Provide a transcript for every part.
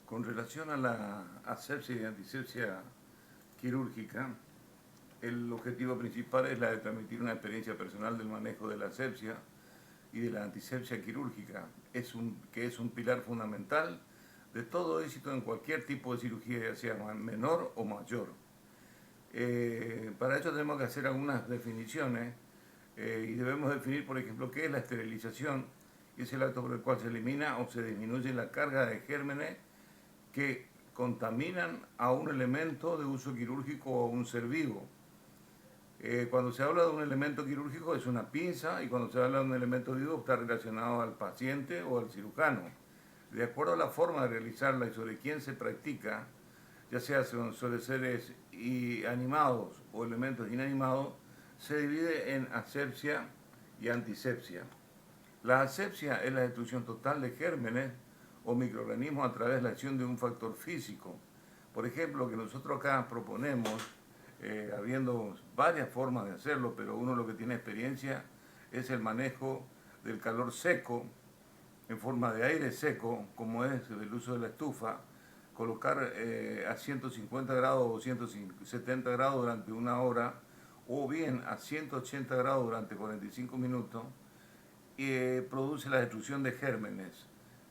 Con relación a la asepsia y antisepsia quirúrgica, el objetivo principal es la de transmitir una experiencia personal del manejo de la asepsia y de la antisepsia quirúrgica, que es un pilar fundamental de todo éxito en cualquier tipo de cirugía, ya sea menor o mayor. Para ello tenemos que hacer algunas definiciones y debemos definir, por ejemplo, qué es la esterilización, que es el acto por el cual se elimina o se disminuye la carga de gérmenes que contaminan a un elemento de uso quirúrgico o a un ser vivo. Cuando se habla de un elemento quirúrgico es una pinza y cuando se habla de un elemento vivo está relacionado al paciente o al cirujano. De acuerdo a la forma de realizarla y sobre quién se practica, ya sea sobre seres animados o elementos inanimados, se divide en asepsia y antisepsia. La asepsia es la destrucción total de gérmenes o microorganismos a través de la acción de un factor físico. Por ejemplo, lo que nosotros acá proponemos, habiendo varias formas de hacerlo, pero uno lo que tiene experiencia es el manejo del calor seco en forma de aire seco, como es el uso de la estufa, colocar a 150 grados o 170 grados durante una hora, o bien a 180 grados durante 45 minutos, y produce la destrucción de gérmenes,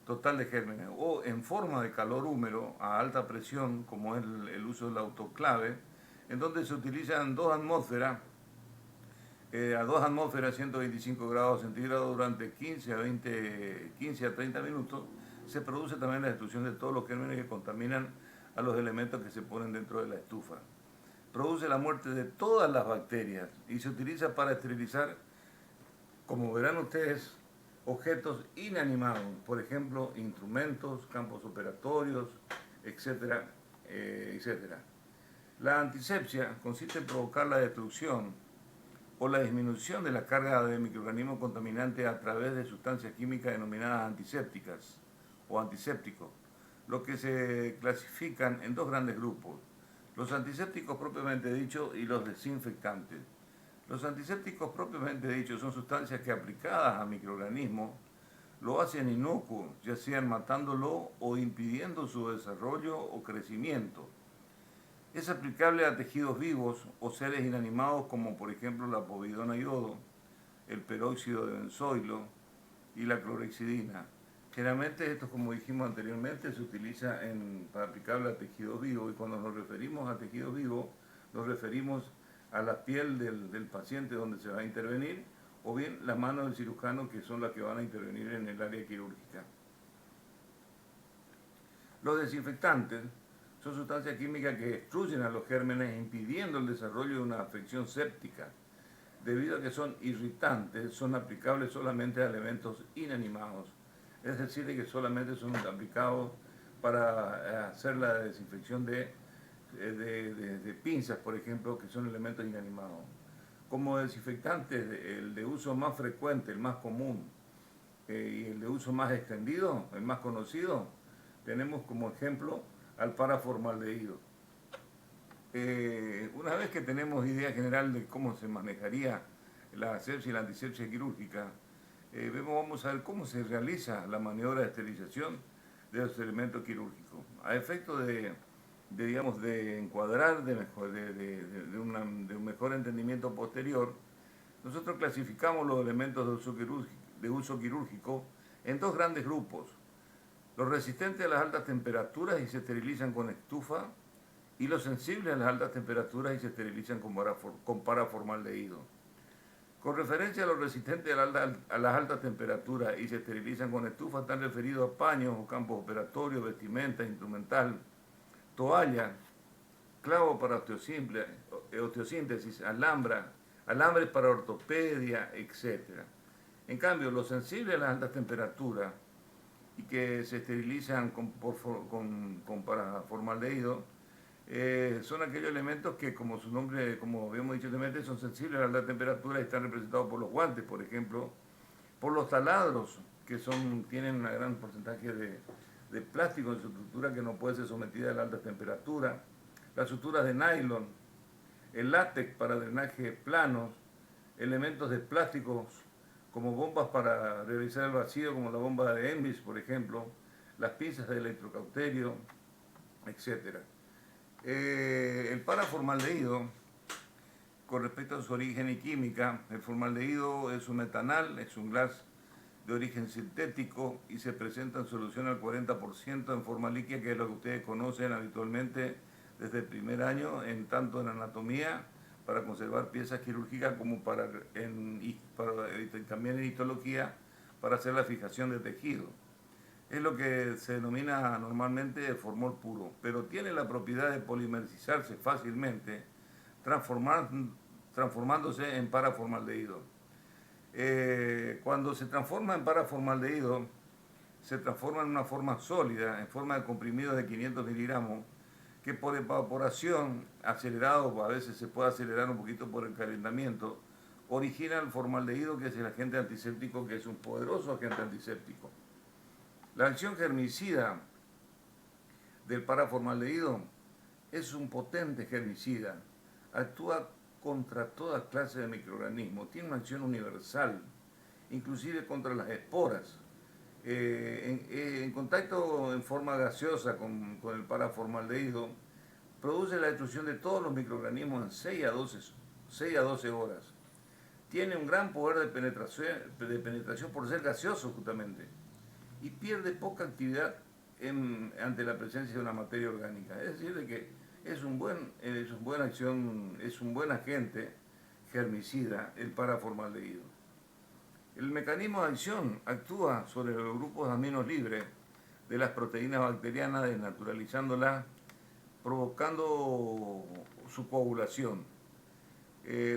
total de gérmenes, o en forma de calor húmedo a alta presión, como es el uso del autoclave, en donde se utilizan a 2 atmósferas, 125 grados centígrados durante 15 a 30 minutos, se produce también la destrucción de todos los gérmenes que contaminan a los elementos que se ponen dentro de la estufa. Produce la muerte de todas las bacterias y se utiliza para esterilizar, como verán ustedes, objetos inanimados, por ejemplo, instrumentos, campos operatorios, etcétera, etcétera. La antisepsia consiste en provocar la destrucción o la disminución de la carga de microorganismos contaminantes a través de sustancias químicas denominadas antisépticas o antisépticos, lo que se clasifican en dos grandes grupos, los antisépticos propiamente dichos y los desinfectantes. Los antisépticos propiamente dichos son sustancias que aplicadas a microorganismos lo hacen inocuo, ya sean matándolo o impidiendo su desarrollo o crecimiento. Es aplicable a tejidos vivos o seres inanimados como por ejemplo la povidona yodo, el peróxido de benzoilo y la clorhexidina. Generalmente esto, como dijimos anteriormente, se utiliza para aplicable a tejidos vivos y cuando nos referimos a tejidos vivos nos referimos a la piel del paciente donde se va a intervenir o bien las manos del cirujano que son las que van a intervenir en el área quirúrgica. Los desinfectantes son sustancias químicas que destruyen a los gérmenes impidiendo el desarrollo de una afección séptica. Debido a que son irritantes, son aplicables solamente a elementos inanimados. Es decir, que solamente son aplicados para hacer la desinfección de pinzas, por ejemplo, que son elementos inanimados. Como desinfectante, el de uso más frecuente, el más común y el de uso más extendido, el más conocido, tenemos como ejemplo al paraformaldehído. Una vez que tenemos idea general de cómo se manejaría la asepsia y la antisepsia quirúrgica, vamos a ver cómo se realiza la maniobra de esterilización de los elementos quirúrgicos. A efecto digamos, de encuadrar, de un mejor entendimiento posterior, nosotros clasificamos los elementos de uso quirúrgico en dos grandes grupos. Los resistentes a las altas temperaturas y se esterilizan con estufa, y los sensibles a las altas temperaturas y se esterilizan con paraformaldehído. Con referencia a los resistentes a las altas temperaturas y se esterilizan con estufa, están referidos a paños o campos operatorios, vestimenta, instrumental, toalla, clavo para osteosíntesis, alambres para ortopedia, etc. En cambio, los sensibles a las altas temperaturas y que se esterilizan con paraformaldehído, son aquellos elementos que, como su nombre, como habíamos dicho anteriormente, son sensibles a la alta temperatura y están representados por los guantes, por ejemplo, por los taladros, que tienen un gran porcentaje de plástico en su estructura que no puede ser sometida a la alta temperatura, las suturas de nylon, el látex para drenaje planos, elementos de plásticos como bombas para realizar el vacío, como la bomba de Envis, por ejemplo, las pinzas de electrocauterio, etc. El paraformaldehído, con respecto a su origen y química, el formaldehído es un metanal, es un gas de origen sintético y se presenta en solución al 40% en forma líquida, que es lo que ustedes conocen habitualmente desde el primer año, tanto en anatomía, para conservar piezas quirúrgicas, como también en histología, para hacer la fijación de tejido. Es lo que se denomina normalmente formol puro, pero tiene la propiedad de polimerizarse fácilmente, transformándose en paraformaldehído. Cuando se transforma en paraformaldehído, se transforma en una forma sólida, en forma de comprimido de 500 miligramos, que por evaporación, acelerado, a veces se puede acelerar un poquito por el calentamiento, origina el formaldehído, que es el agente antiséptico, que es un poderoso agente antiséptico. La acción germicida del paraformaldehído es un potente germicida, actúa contra toda clase de microorganismos, tiene una acción universal, inclusive contra las esporas. En contacto en forma gaseosa con el paraformaldehído, produce la destrucción de todos los microorganismos en 6 a 12 horas. Tiene un gran poder de penetración por ser gaseoso justamente, y pierde poca actividad ante la presencia de una materia orgánica. Es decir, de que es un buen agente germicida el paraformaldehído. El mecanismo de acción actúa sobre los grupos de aminos libres de las proteínas bacterianas, desnaturalizándolas, provocando su coagulación.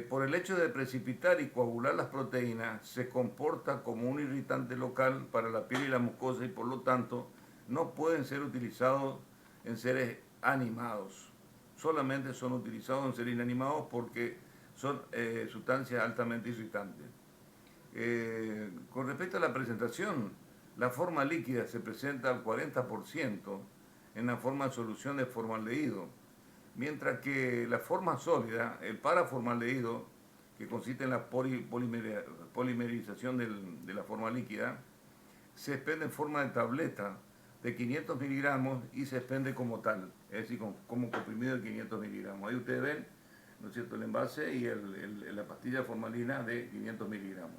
Por el hecho de precipitar y coagular las proteínas, se comporta como un irritante local para la piel y la mucosa, y por lo tanto no pueden ser utilizados en seres animados. Solamente son utilizados en seres inanimados porque son sustancias altamente irritantes. Con respecto a la presentación, la forma líquida se presenta al 40% en la forma de solución de formaldehído, mientras que la forma sólida, el paraformaldehído, que consiste en la polimerización de la forma líquida, se expende en forma de tableta de 500 miligramos y se expende como tal, es decir, como comprimido de 500 miligramos. Ahí ustedes ven, ¿no es cierto?, el envase y la pastilla formalina de 500 miligramos.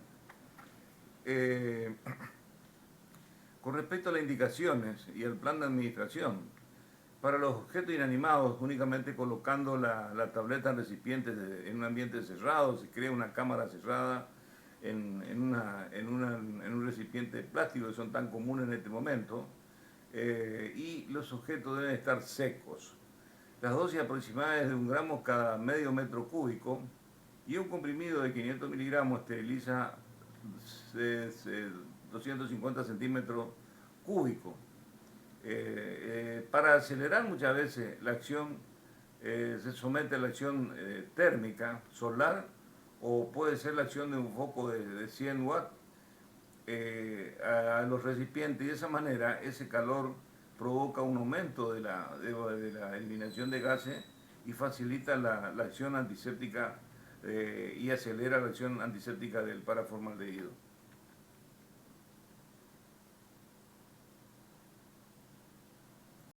Con respecto a las indicaciones y el plan de administración, para los objetos inanimados, únicamente colocando la tableta en recipientes en un ambiente cerrado, se crea una cámara cerrada en un recipiente de plástico, que son tan comunes en este momento, y los objetos deben estar secos. Las dosis aproximadas es de 1 gramo cada medio metro cúbico, y un comprimido de 500 miligramos esteriliza 250 centímetros cúbicos. Para acelerar muchas veces la acción, se somete a la acción térmica solar, o puede ser la acción de un foco de 100 watts a los recipientes, y de esa manera ese calor provoca un aumento de la eliminación de gases y facilita la acción antiséptica y acelera la acción antiséptica del paraformaldehído.